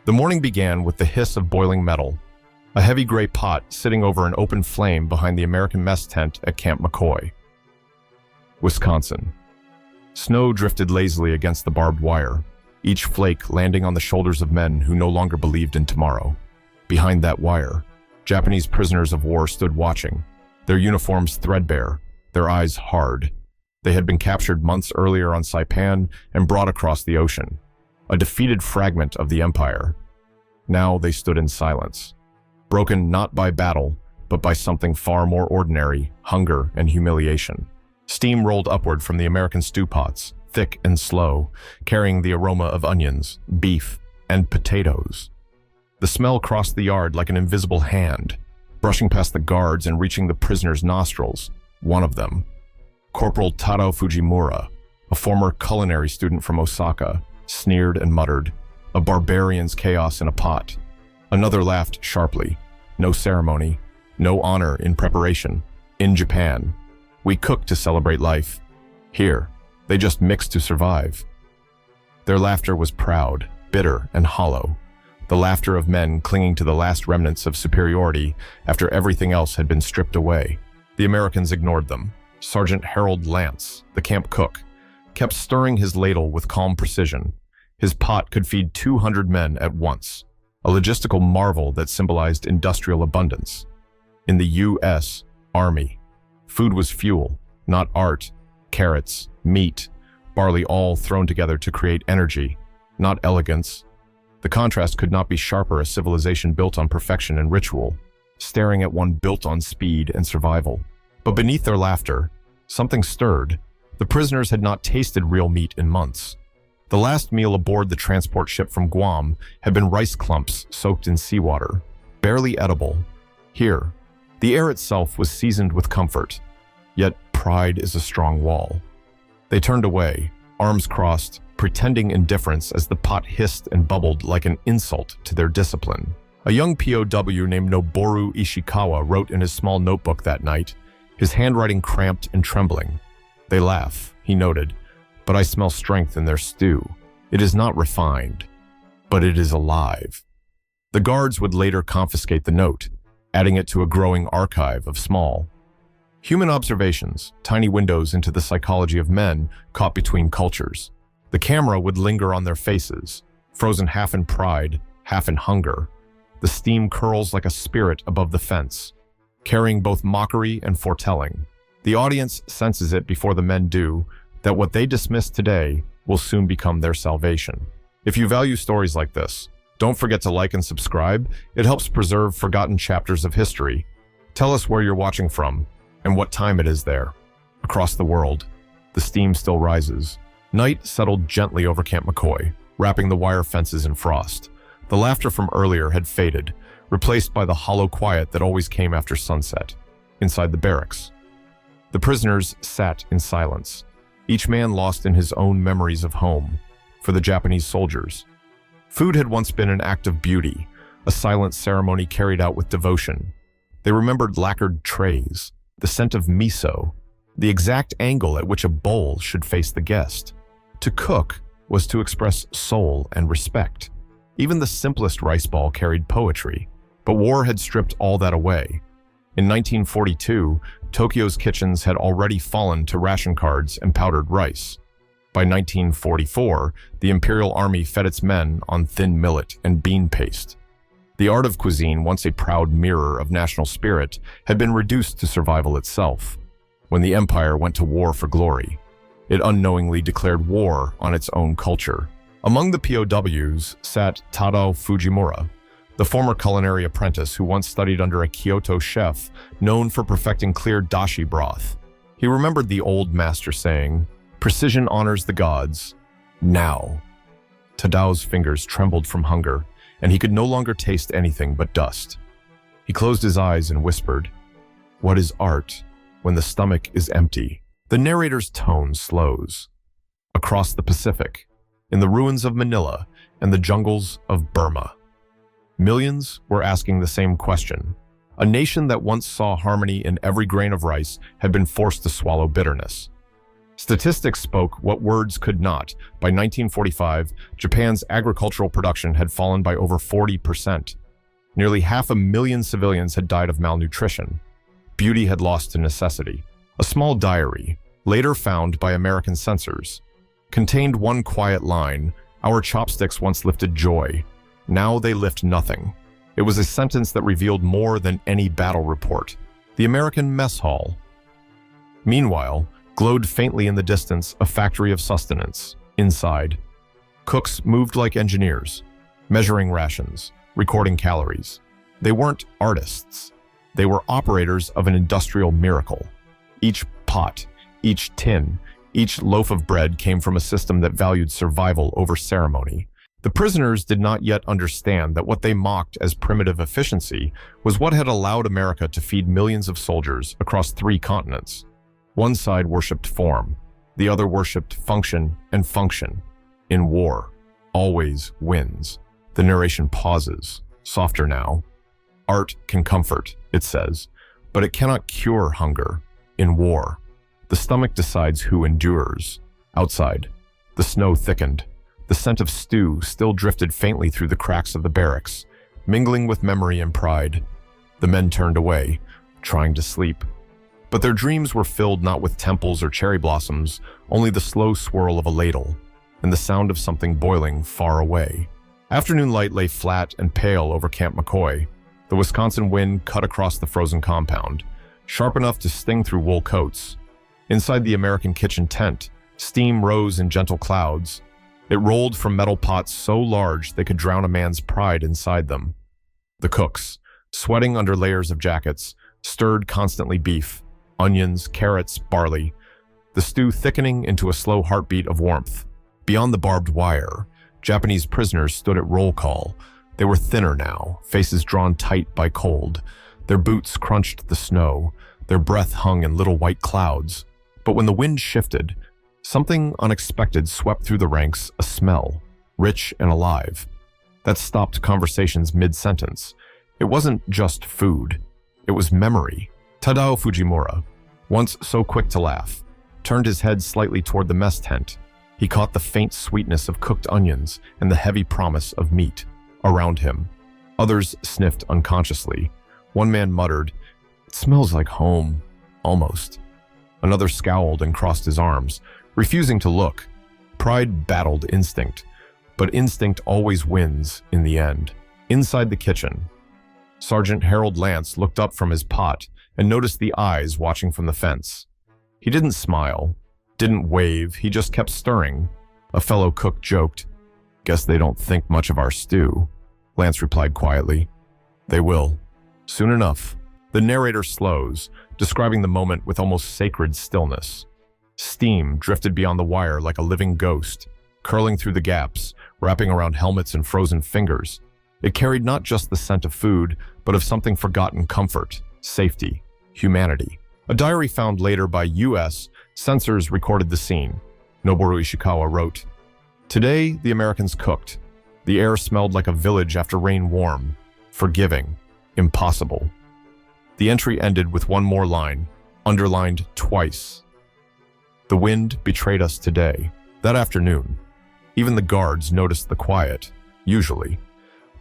The morning began with the hiss of boiling metal, a heavy gray pot sitting over an open flame behind the American mess tent at Camp McCoy, Wisconsin. Snow drifted lazily against the barbed wire, each flake landing on the shoulders of men who no longer believed in tomorrow. Behind that wire, Japanese prisoners of war stood watching, their uniforms threadbare, their eyes hard. They had been captured months earlier on Saipan and brought across the ocean, a defeated fragment of the empire. Now they stood in silence, broken not by battle, but by something far more ordinary, hunger and humiliation. Steam rolled upward from the American stew pots, thick and slow, carrying the aroma of onions, beef, and potatoes. The smell crossed the yard like an invisible hand, brushing past the guards and reaching the prisoners' nostrils. One of them, Corporal Taro Fujimura, a former culinary student from Osaka, sneered and muttered, "A barbarian's chaos in a pot." Another laughed sharply. "No ceremony, no honor in preparation. In Japan, we cook to celebrate life. Here, they just mix to survive." Their laughter was proud, bitter, and hollow, the laughter of men clinging to the last remnants of superiority after everything else had been stripped away. The Americans ignored them. Sergeant Harold Lance, the camp cook, kept stirring his ladle with calm precision. His pot could feed 200 men at once, a logistical marvel that symbolized industrial abundance. In the U.S. Army, food was fuel, not art. Carrots, meat, barley, all thrown together to create energy, not elegance. The contrast could not be sharper. A civilization built on perfection and ritual, staring at one built on speed and survival. But beneath their laughter, something stirred. The prisoners had not tasted real meat in months. The last meal aboard the transport ship from Guam had been rice clumps soaked in seawater, barely edible. Here, the air itself was seasoned with comfort, yet pride is a strong wall. They turned away, arms crossed, pretending indifference as the pot hissed and bubbled like an insult to their discipline. A young POW named Noboru Ishikawa wrote in his small notebook that night, his handwriting cramped and trembling. "They laugh," he noted, "but I smell strength in their stew. It is not refined, but it is alive." The guards would later confiscate the note, adding it to a growing archive of small human observations, tiny windows into the psychology of men caught between cultures. The camera would linger on their faces, frozen half in pride, half in hunger. The steam curls like a spirit above the fence, carrying both mockery and foretelling. The audience senses it before the men do, that what they dismiss today will soon become their salvation. If you value stories like this, don't forget to like and subscribe. It helps preserve forgotten chapters of history. Tell us where you're watching from and what time it is there. Across the world, the steam still rises. Night settled gently over Camp McCoy, wrapping the wire fences in frost. The laughter from earlier had faded, replaced by the hollow quiet that always came after sunset. Inside the barracks, the prisoners sat in silence, each man lost in his own memories of home. For the Japanese soldiers, food had once been an act of beauty, a silent ceremony carried out with devotion. They remembered lacquered trays, the scent of miso, the exact angle at which a bowl should face the guest. To cook was to express soul and respect. Even the simplest rice ball carried poetry, but war had stripped all that away. In 1942, Tokyo's kitchens had already fallen to ration cards and powdered rice. By 1944, the Imperial Army fed its men on thin millet and bean paste. The art of cuisine, once a proud mirror of national spirit, had been reduced to survival itself. When the empire went to war for glory, it unknowingly declared war on its own culture. Among the POWs sat Taro Fujimura, the former culinary apprentice who once studied under a Kyoto chef known for perfecting clear dashi broth. He remembered the old master saying, "Precision honors the gods. Now." Tadao's fingers trembled from hunger, and he could no longer taste anything but dust. He closed his eyes and whispered, "What is art when the stomach is empty?" The narrator's tone slows. Across the Pacific, in the ruins of Manila and the jungles of Burma, millions were asking the same question. A nation that once saw harmony in every grain of rice had been forced to swallow bitterness. Statistics spoke what words could not. By 1945, Japan's agricultural production had fallen by over 40%. Nearly 500,000 civilians had died of malnutrition. Beauty had lost to necessity. A small diary, later found by American censors, contained one quiet line: "Our chopsticks once lifted joy. Now they lift nothing." It was a sentence that revealed more than any battle report. The American mess hall. Meanwhile, glowed faintly in the distance a factory of sustenance. Inside, cooks moved like engineers, measuring rations, recording calories. They weren't artists. They were operators of an industrial miracle. Each pot, each tin, each loaf of bread came from a system that valued survival over ceremony. The prisoners did not yet understand that what they mocked as primitive efficiency was what had allowed America to feed millions of soldiers across 3 continents. One side worshipped form, the other worshipped function, and function, in war, always wins. The narration pauses, softer now. Art can comfort, it says, but it cannot cure hunger. In war, the stomach decides who endures. Outside, the snow thickened. The scent of stew still drifted faintly through the cracks of the barracks, mingling with memory and pride. The men turned away, trying to sleep. But their dreams were filled not with temples or cherry blossoms, only the slow swirl of a ladle, and the sound of something boiling far away. Afternoon light lay flat and pale over Camp McCoy. The Wisconsin wind cut across the frozen compound, sharp enough to sting through wool coats. Inside the American kitchen tent, steam rose in gentle clouds. It rolled from metal pots so large they could drown a man's pride inside them. The cooks, sweating under layers of jackets, stirred constantly beef, onions, carrots, barley, the stew thickening into a slow heartbeat of warmth. Beyond the barbed wire, Japanese prisoners stood at roll call. They were thinner now, faces drawn tight by cold. Their boots crunched the snow. Their breath hung in little white clouds. But when the wind shifted, something unexpected swept through the ranks, a smell, rich and alive, that stopped conversations mid-sentence. It wasn't just food. It was memory. Tadao Fujimura, once so quick to laugh, turned his head slightly toward the mess tent. He caught the faint sweetness of cooked onions and the heavy promise of meat around him. Others sniffed unconsciously. One man muttered, "It smells like home, almost." Another scowled and crossed his arms, refusing to look. Pride battled instinct, but instinct always wins in the end. Inside the kitchen, Sergeant Harold Lance looked up from his pot and noticed the eyes watching from the fence. He didn't smile, didn't wave, he just kept stirring. A fellow cook joked, "Guess they don't think much of our stew." Lance replied quietly, "They will, soon enough." The narrator slows, describing the moment with almost sacred stillness. Steam drifted beyond the wire like a living ghost, curling through the gaps, wrapping around helmets and frozen fingers. It carried not just the scent of food, but of something forgotten: comfort, safety, humanity. A diary found later by U.S. censors recorded the scene. Noboru Ishikawa wrote, "Today, the Americans cooked. The air smelled like a village after rain, warm, forgiving, impossible." The entry ended with one more line, underlined twice. "The wind betrayed us today." That afternoon, even the guards noticed the quiet, usually.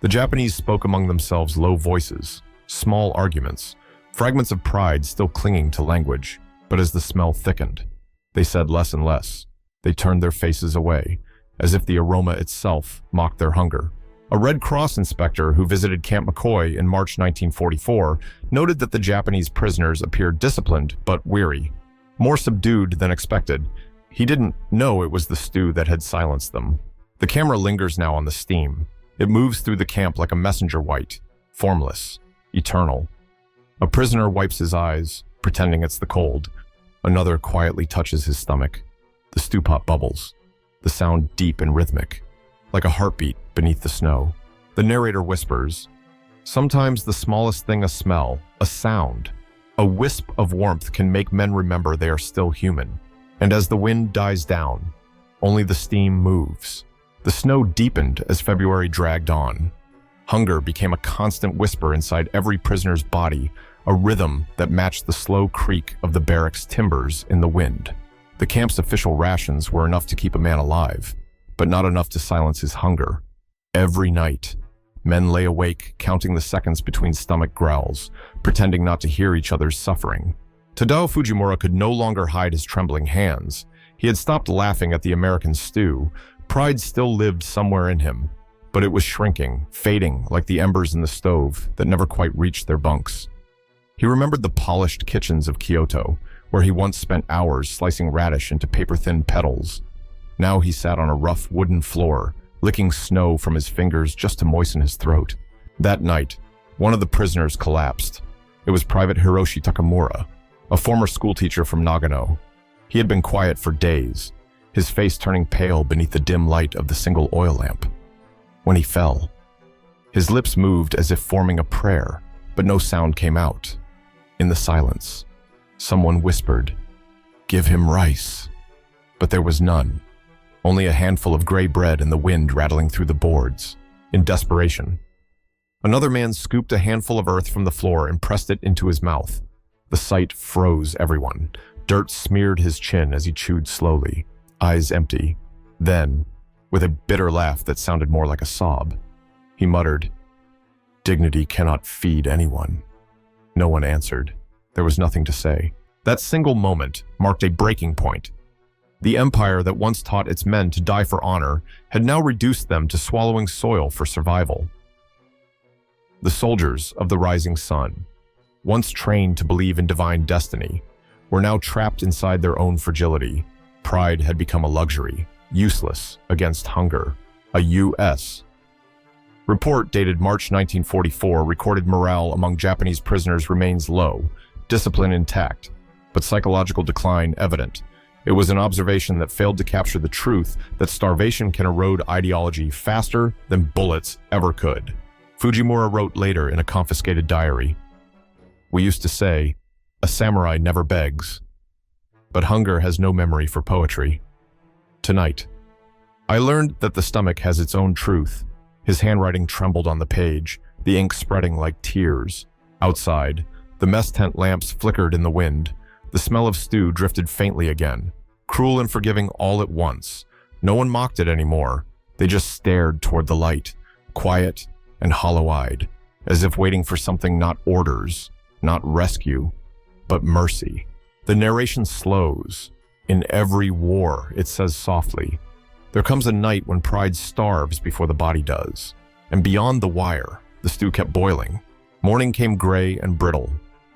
The Japanese spoke among themselves, low voices, small arguments, fragments of pride still clinging to language. But as the smell thickened, they said less and less. They turned their faces away, as if the aroma itself mocked their hunger. A Red Cross inspector who visited Camp McCoy in March 1944 noted that the Japanese prisoners appeared disciplined but weary, more subdued than expected. He didn't know it was the stew that had silenced them. The camera lingers now on the steam. It moves through the camp like a messenger white, formless, eternal. A prisoner wipes his eyes, pretending it's the cold. Another quietly touches his stomach. The stew pot bubbles, the sound deep and rhythmic, like a heartbeat beneath the snow. The narrator whispers, "Sometimes the smallest thing, a smell, a sound, a wisp of warmth can make men remember they are still human." And as the wind dies down, only the steam moves. The snow deepened as February dragged on. Hunger became a constant whisper inside every prisoner's body, a rhythm that matched the slow creak of the barracks' timbers in the wind. The camp's official rations were enough to keep a man alive, but not enough to silence his hunger. Every night, men lay awake, counting the seconds between stomach growls, pretending not to hear each other's suffering. Tadao Fujimura could no longer hide his trembling hands. He had stopped laughing at the American stew. Pride still lived somewhere in him, but it was shrinking, fading like the embers in the stove that never quite reached their bunks. He remembered the polished kitchens of Kyoto, where he once spent hours slicing radish into paper-thin petals. Now he sat on a rough wooden floor, licking snow from his fingers just to moisten his throat. That night, one of the prisoners collapsed. It was Private Hiroshi Takamura, a former schoolteacher from Nagano. He had been quiet for days, his face turning pale beneath the dim light of the single oil lamp. When he fell, his lips moved as if forming a prayer, but no sound came out. In the silence, someone whispered, "Give him rice." But there was none, only a handful of gray bread and the wind rattling through the boards. In desperation, another man scooped a handful of earth from the floor and pressed it into his mouth. The sight froze everyone. Dirt smeared his chin as he chewed slowly, eyes empty. Then, with a bitter laugh that sounded more like a sob, he muttered, "Dignity cannot feed anyone." No one answered. There was nothing to say. That single moment marked a breaking point. The empire that once taught its men to die for honor had now reduced them to swallowing soil for survival. The soldiers of the rising sun, once trained to believe in divine destiny, were now trapped inside their own fragility. Pride had become a luxury, useless against hunger. A U.S. report dated March 1944 recorded morale among Japanese prisoners remains low, discipline intact, but psychological decline evident. It was an observation that failed to capture the truth that starvation can erode ideology faster than bullets ever could. Fujimura wrote later in a confiscated diary, "We used to say, a samurai never begs, but hunger has no memory for poetry. Tonight, I learned that the stomach has its own truth." His handwriting trembled on the page, the ink spreading like tears. Outside, the mess tent lamps flickered in the wind. The smell of stew drifted faintly again, cruel and forgiving all at once. No one mocked it anymore. They just stared toward the light, quiet and hollow-eyed, as if waiting for something not orders, not rescue, but mercy. The narration slows. In every war, it says softly, "There comes a night when pride starves before the body does." And beyond the wire, the stew kept boiling. Morning came gray and brittle.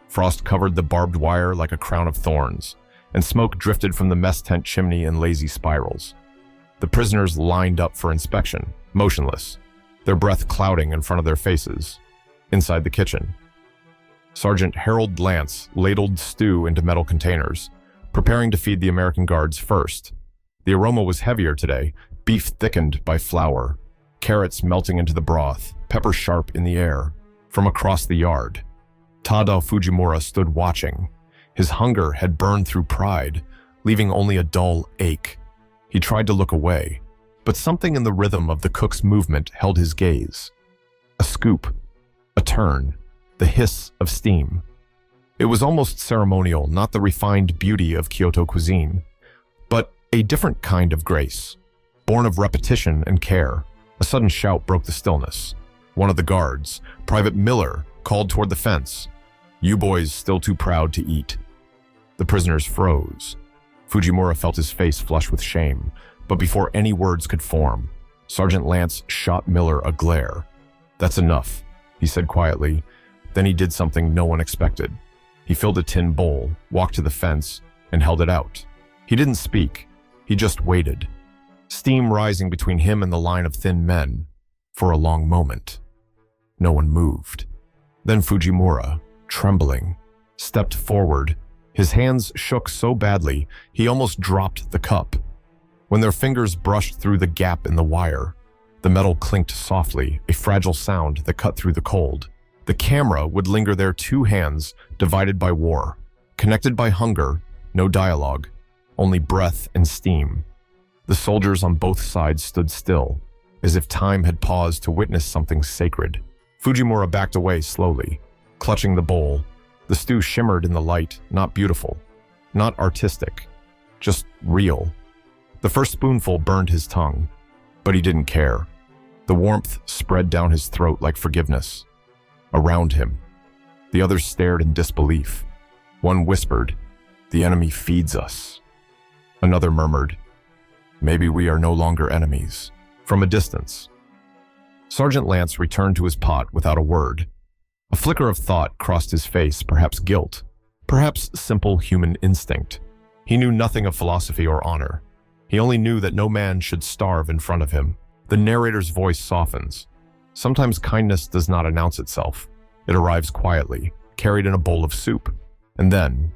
Frost covered the barbed wire like a crown of thorns, and smoke drifted from the mess tent chimney in lazy spirals. The prisoners lined up for inspection, motionless, their breath clouding in front of their faces. Inside the kitchen, Sergeant Harold Lance ladled stew into metal containers, preparing to feed the American guards first. The aroma was heavier today, beef thickened by flour, carrots melting into the broth, pepper sharp in the air. From across the yard, Tadao Fujimura stood watching. His hunger had burned through pride, leaving only a dull ache. He tried to look away, but something in the rhythm of the cook's movement held his gaze. A scoop, a turn, the hiss of steam. It was almost ceremonial, not the refined beauty of Kyoto cuisine, but a different kind of grace, born of repetition and care. A sudden shout broke the stillness. One of the guards, Private Miller, called toward the fence, "You boys still too proud to eat." The prisoners froze. Fujimura felt his face flush with shame, but before any words could form, Sergeant Lance shot Miller a glare. "That's enough," he said quietly. Then he did something no one expected. He filled a tin bowl, walked to the fence, and held it out. He didn't speak. He just waited, steam rising between him and the line of thin men. For a long moment, no one moved. Then Fujimura, trembling, stepped forward. His hands shook so badly, he almost dropped the cup. When their fingers brushed through the gap in the wire, the metal clinked softly, a fragile sound that cut through the cold. The camera would linger there, two hands divided by war, connected by hunger, no dialogue, only breath and steam. The soldiers on both sides stood still, as if time had paused to witness something sacred. Fujimura backed away slowly, clutching the bowl. The stew shimmered in the light, not beautiful, not artistic, just real. The first spoonful burned his tongue, but he didn't care. The warmth spread down his throat like forgiveness. Around him, the others stared in disbelief. One whispered, "The enemy feeds us." Another murmured, "Maybe we are no longer enemies." From a distance, Sergeant Lance returned to his pot without a word. A flicker of thought crossed his face, perhaps guilt, perhaps simple human instinct. He knew nothing of philosophy or honor. He only knew that no man should starve in front of him. The narrator's voice softens. Sometimes kindness does not announce itself. It arrives quietly, carried in a bowl of soup. And then,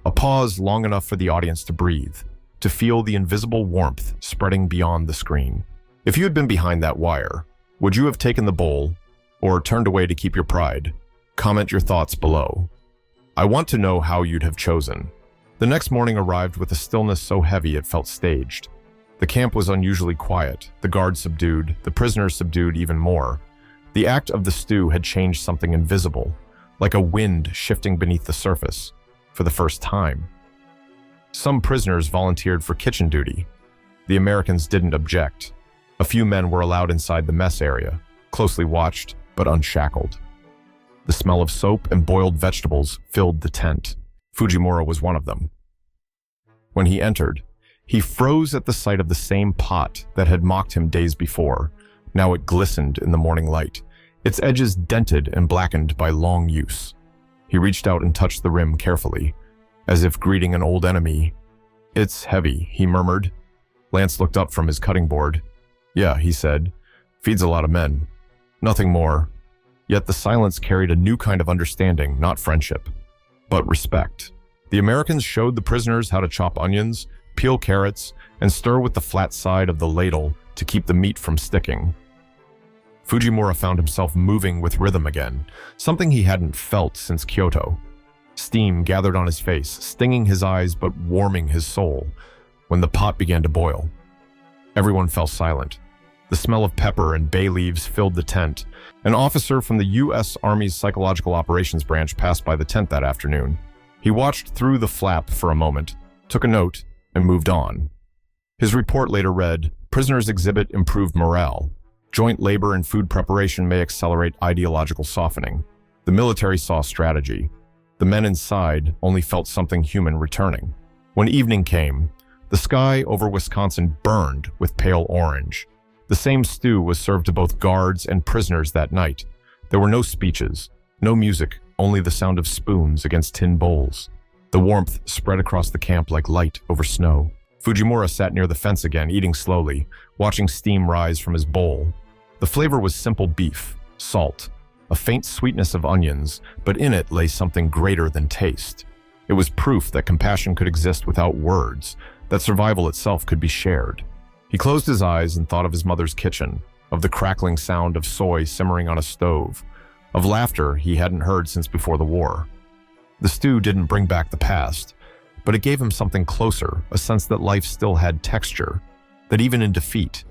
a pause long enough for the audience to breathe, to feel the invisible warmth spreading beyond the screen. If you had been behind that wire, would you have taken the bowl or turned away to keep your pride? Comment your thoughts below. I want to know how you'd have chosen. The next morning arrived with a stillness so heavy it felt staged. The camp was unusually quiet, the guards subdued, the prisoners subdued even more. The act of the stew had changed something invisible, like a wind shifting beneath the surface, for the first time. Some prisoners volunteered for kitchen duty. The Americans didn't object. A few men were allowed inside the mess area, closely watched but unshackled. The smell of soap and boiled vegetables filled the tent. Fujimura was one of them. When he entered, he froze at the sight of the same pot that had mocked him days before. Now it glistened in the morning light, its edges dented and blackened by long use. He reached out and touched the rim carefully, as if greeting an old enemy. "It's heavy," he murmured. Lance looked up from his cutting board. "Yeah," he said, "feeds a lot of men. Nothing more." Yet the silence carried a new kind of understanding, not friendship, but respect. The Americans showed the prisoners how to chop onions, peel carrots, and stir with the flat side of the ladle to keep the meat from sticking. Fujimura found himself moving with rhythm again, something he hadn't felt since Kyoto. Steam gathered on his face, stinging his eyes but warming his soul, when the pot began to boil. Everyone fell silent. The smell of pepper and bay leaves filled the tent. An officer from the U.S. Army's Psychological Operations Branch passed by the tent that afternoon. He watched through the flap for a moment, took a note, and moved on. His report later read, "Prisoners exhibit improved morale. Joint labor and food preparation may accelerate ideological softening." The military saw strategy. The men inside only felt something human returning. When evening came, the sky over Wisconsin burned with pale orange. The same stew was served to both guards and prisoners that night. There were no speeches, no music, only the sound of spoons against tin bowls. The warmth spread across the camp like light over snow. Fujimura sat near the fence again, eating slowly, watching steam rise from his bowl. The flavor was simple beef, salt, a faint sweetness of onions, but in it lay something greater than taste. It was proof that compassion could exist without words, that survival itself could be shared. He closed his eyes and thought of his mother's kitchen, of the crackling sound of soy simmering on a stove, of laughter he hadn't heard since before the war. The stew didn't bring back the past, but it gave him something closer, a sense that life still had texture, that even in defeat,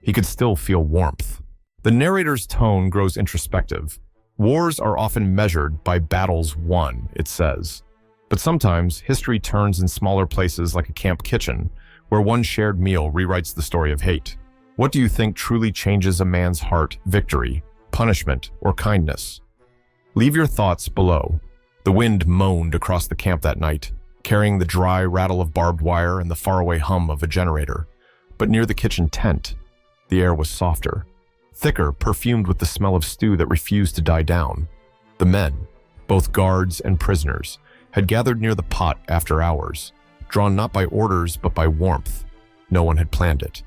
he could still feel warmth. The narrator's tone grows introspective. Wars are often measured by battles won, it says. But sometimes history turns in smaller places like a camp kitchen, where one shared meal rewrites the story of hate. What do you think truly changes a man's heart? Victory, punishment, or kindness? Leave your thoughts below. The wind moaned across the camp that night, carrying the dry rattle of barbed wire and the faraway hum of a generator. But near the kitchen tent, the air was softer, thicker, perfumed with the smell of stew that refused to die down. The men, both guards and prisoners, had gathered near the pot after hours, drawn not by orders but by warmth. No one had planned it.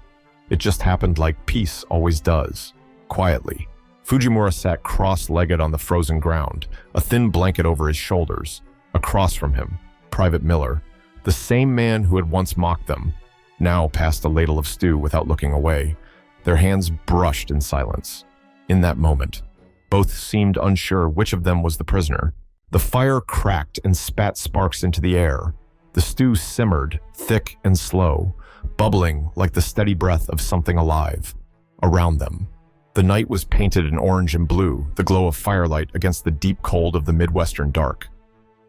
It just happened like peace always does, quietly. Fujimura sat cross-legged on the frozen ground, a thin blanket over his shoulders. Across from him, Private Miller, the same man who had once mocked them, now passed a ladle of stew without looking away. Their hands brushed in silence. In that moment, both seemed unsure which of them was the prisoner. The fire cracked and spat sparks into the air. The stew simmered, thick and slow, bubbling like the steady breath of something alive. Around them, the night was painted in orange and blue, the glow of firelight against the deep cold of the Midwestern dark.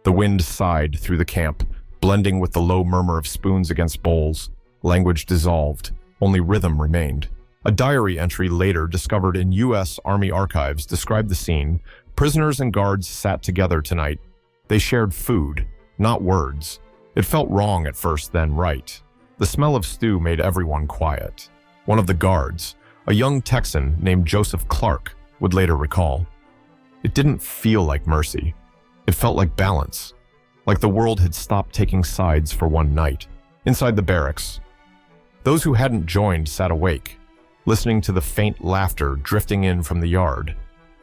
The wind sighed through the camp, Blending with the low murmur of spoons against bowls, language dissolved, only rhythm remained. A diary entry later discovered in U.S. Army archives described the scene. Prisoners and guards sat together tonight. They shared food, not words. It felt wrong at first, then right. The smell of stew made everyone quiet. One of the guards, a young Texan named Joseph Clark, would later recall. It didn't feel like mercy. It felt like balance, like the world had stopped taking sides for one night. Inside the barracks, those who hadn't joined sat awake, listening to the faint laughter drifting in from the yard.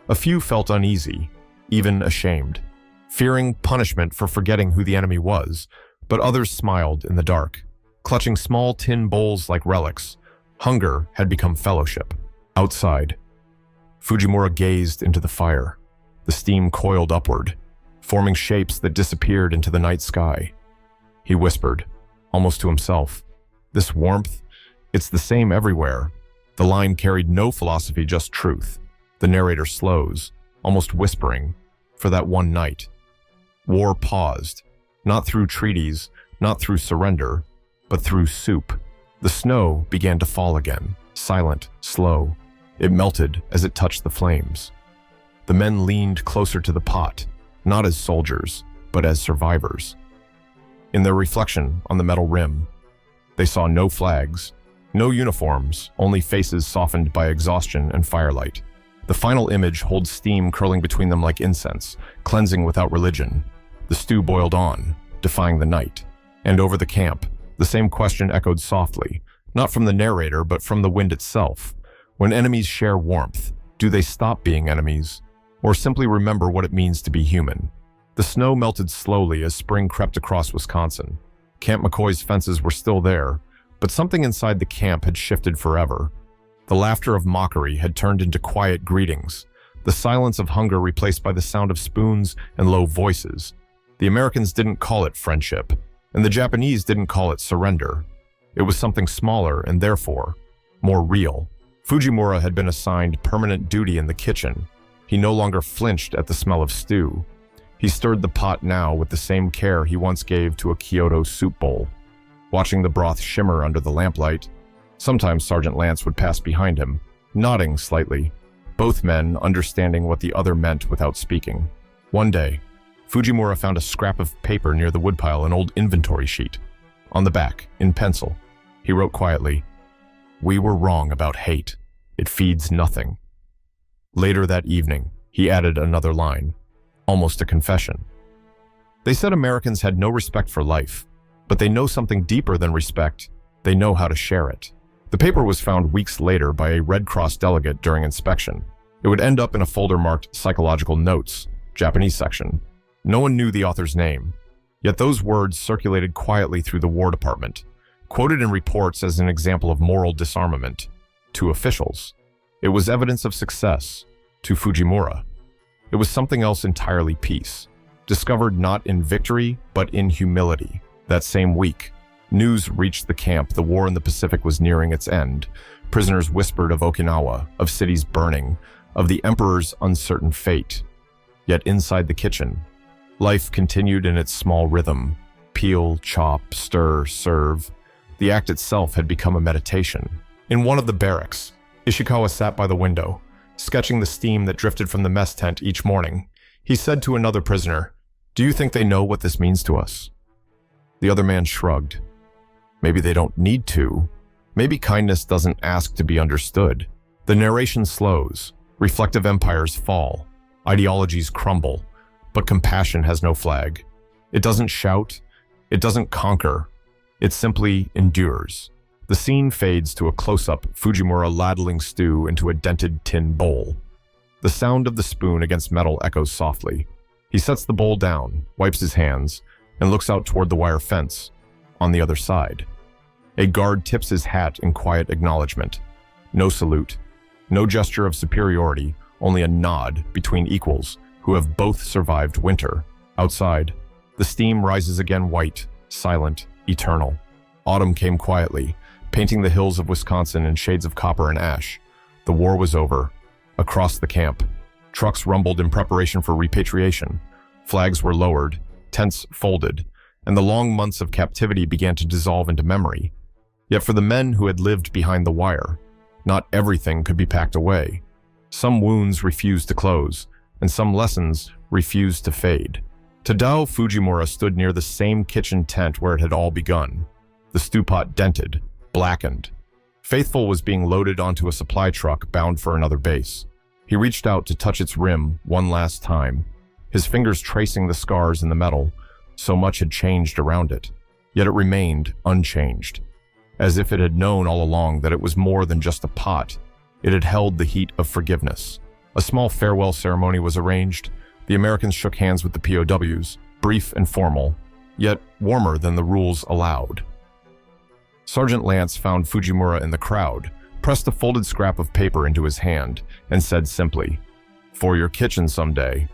A few felt uneasy, even ashamed, fearing punishment for forgetting who the enemy was, but others smiled in the dark, clutching small tin bowls like relics. Hunger had become fellowship. Outside, Fujimura gazed into the fire. The steam coiled upward, forming shapes that disappeared into the night sky. He whispered, almost to himself, "This warmth, it's the same everywhere." The line carried no philosophy, just truth. The narrator slows, almost whispering, "For that one night." War paused, not through treaties, not through surrender, but through soup. The snow began to fall again, silent, slow. It melted as it touched the flames. The men leaned closer to the pot, not as soldiers, but as survivors. In their reflection on the metal rim, they saw no flags, no uniforms, only faces softened by exhaustion and firelight. The final image holds steam curling between them like incense, cleansing without religion. The stew boiled on, defying the night. And over the camp, the same question echoed softly, not from the narrator, but from the wind itself. When enemies share warmth, do they stop being enemies, or simply remember what it means to be human? The snow melted slowly as spring crept across Wisconsin. Camp McCoy's fences were still there, but something inside the camp had shifted forever. The laughter of mockery had turned into quiet greetings, the silence of hunger replaced by the sound of spoons and low voices. The Americans didn't call it friendship, and the Japanese didn't call it surrender. It was something smaller and therefore more real. Fujimura had been assigned permanent duty in the kitchen. He no longer flinched at the smell of stew. He stirred the pot now with the same care he once gave to a Kyoto soup bowl. Watching the broth shimmer under the lamplight, sometimes Sergeant Lance would pass behind him, nodding slightly, both men understanding what the other meant without speaking. One day, Fujimura found a scrap of paper near the woodpile, an old inventory sheet. On the back, in pencil, he wrote quietly, "We were wrong about hate. It feeds nothing." Later that evening, he added another line, almost a confession. They said Americans had no respect for life, but they know something deeper than respect. They know how to share it. The paper was found weeks later by a Red Cross delegate during inspection. It would end up in a folder marked Psychological Notes, Japanese section. No one knew the author's name, yet those words circulated quietly through the War Department, quoted in reports as an example of moral disarmament. To officials, it was evidence of success. To Fujimura, it was something else entirely: peace, discovered not in victory, but in humility. That same week, news reached the camp. The war in the Pacific was nearing its end. Prisoners whispered of Okinawa, of cities burning, of the emperor's uncertain fate. Yet inside the kitchen, life continued in its small rhythm. Peel, chop, stir, serve. The act itself had become a meditation. In one of the barracks, Ishikawa sat by the window, sketching the steam that drifted from the mess tent each morning. He said to another prisoner, "Do you think they know what this means to us?" The other man shrugged. Maybe they don't need to. Maybe kindness doesn't ask to be understood. The narration slows. Reflective empires fall. Ideologies crumble. But compassion has no flag. It doesn't shout. It doesn't conquer. It simply endures. The scene fades to a close-up, Fujimura ladling stew into a dented tin bowl. The sound of the spoon against metal echoes softly. He sets the bowl down, wipes his hands, and looks out toward the wire fence. On the other side, a guard tips his hat in quiet acknowledgement. No salute, no gesture of superiority, only a nod between equals who have both survived winter. Outside, the steam rises again, white, silent, eternal. Autumn came quietly, painting the hills of Wisconsin in shades of copper and ash. The war was over. Across the camp, trucks rumbled in preparation for repatriation. Flags were lowered, tents folded, and the long months of captivity began to dissolve into memory. Yet for the men who had lived behind the wire, not everything could be packed away. Some wounds refused to close, and some lessons refused to fade. Tadao Fujimura stood near the same kitchen tent where it had all begun, the stew pot dented, blackened. Faithful was being loaded onto a supply truck bound for another base. He reached out to touch its rim one last time, his fingers tracing the scars in the metal. So much had changed around it, yet it remained unchanged, as if it had known all along that it was more than just a pot. It had held the heat of forgiveness. A small farewell ceremony was arranged. The Americans shook hands with the POWs, brief and formal, yet warmer than the rules allowed. Sergeant Lance found Fujimura in the crowd, pressed a folded scrap of paper into his hand, and said simply, "For your kitchen someday."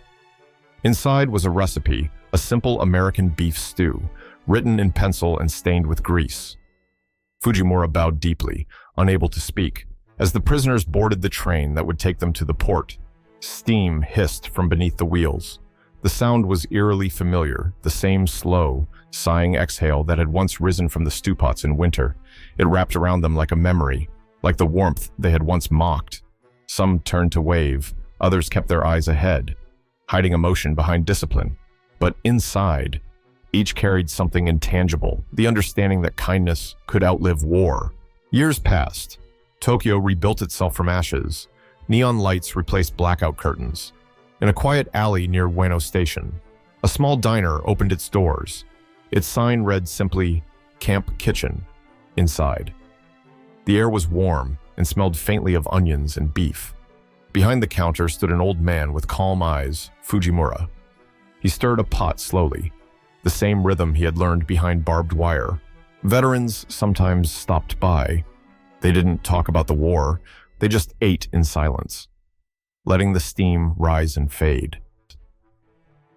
Inside was a recipe, a simple American beef stew, written in pencil and stained with grease. Fujimura bowed deeply, unable to speak. As the prisoners boarded the train that would take them to the port, steam hissed from beneath the wheels. The sound was eerily familiar, the same slow, sighing exhale that had once risen from the stew pots in winter. It wrapped around them like a memory, like the warmth they had once mocked. Some turned to wave, others kept their eyes ahead, hiding emotion behind discipline. But inside, each carried something intangible, the understanding that kindness could outlive war. Years passed. Tokyo rebuilt itself from ashes. Neon lights replaced blackout curtains. In a quiet alley near Ueno Station, a small diner opened its doors. Its sign read simply, "Camp Kitchen," inside. The air was warm and smelled faintly of onions and beef. Behind the counter stood an old man with calm eyes, Fujimura. He stirred a pot slowly, the same rhythm he had learned behind barbed wire. Veterans sometimes stopped by. They didn't talk about the war, they just ate in silence, letting the steam rise and fade.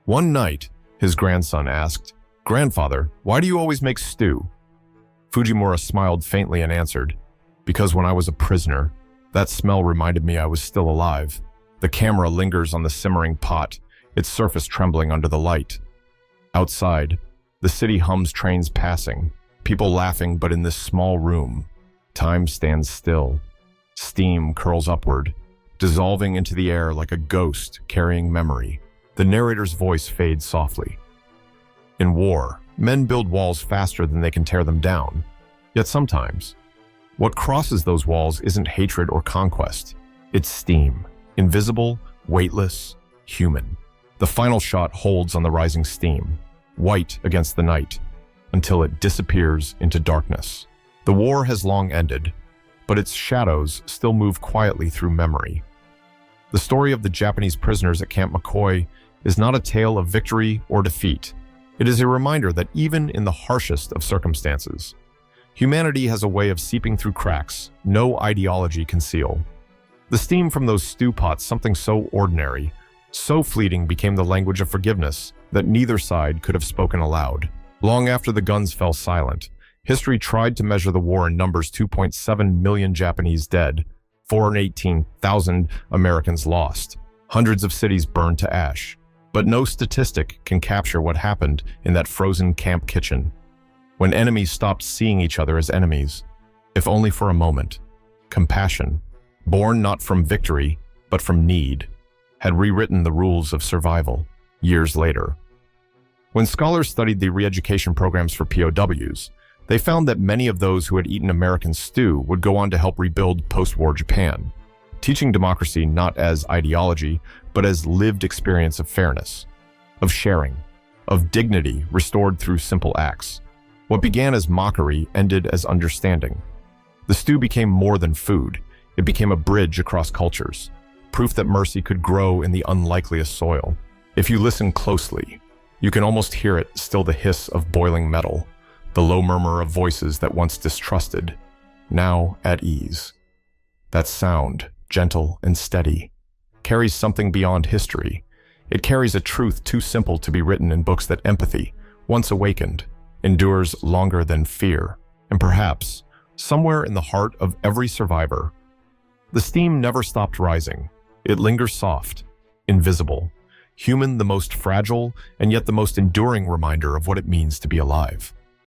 One night, his grandson asked, "Grandfather, why do you always make stew?" Fujimura smiled faintly and answered, "Because when I was a prisoner, that smell reminded me I was still alive." The camera lingers on the simmering pot, its surface trembling under the light. Outside, the city hums trains passing, people laughing, but in this small room, time stands still. Steam curls upward, dissolving into the air like a ghost carrying memory. The narrator's voice fades softly. In war, men build walls faster than they can tear them down. Yet sometimes, what crosses those walls isn't hatred or conquest. It's steam, invisible, weightless, human. The final shot holds on the rising steam, white against the night, until it disappears into darkness. The war has long ended, but its shadows still move quietly through memory. The story of the Japanese prisoners at Camp McCoy is not a tale of victory or defeat. It is a reminder that even in the harshest of circumstances, humanity has a way of seeping through cracks no ideology can seal. The steam from those stew pots, something so ordinary, so fleeting, became the language of forgiveness that neither side could have spoken aloud. Long after the guns fell silent, history tried to measure the war in numbers: 2.7 million Japanese dead, 418,000 Americans lost, hundreds of cities burned to ash. But no statistic can capture what happened in that frozen camp kitchen, when enemies stopped seeing each other as enemies, if only for a moment. Compassion, born not from victory, but from need, had rewritten the rules of survival years later. When scholars studied the re-education programs for POWs, they found that many of those who had eaten American stew would go on to help rebuild post-war Japan, teaching democracy not as ideology, but as lived experience of fairness, of sharing, of dignity restored through simple acts. What began as mockery ended as understanding. The stew became more than food. It became a bridge across cultures, proof that mercy could grow in the unlikeliest soil. If you listen closely, you can almost hear it, still the hiss of boiling metal, the low murmur of voices that once distrusted, now at ease. That sound, gentle and steady, carries something beyond history. It carries a truth too simple to be written in books, that empathy, once awakened, endures longer than fear. And perhaps, somewhere in the heart of every survivor, the steam never stopped rising. It lingers soft, invisible, Human, the most fragile, and yet the most enduring reminder of what it means to be alive.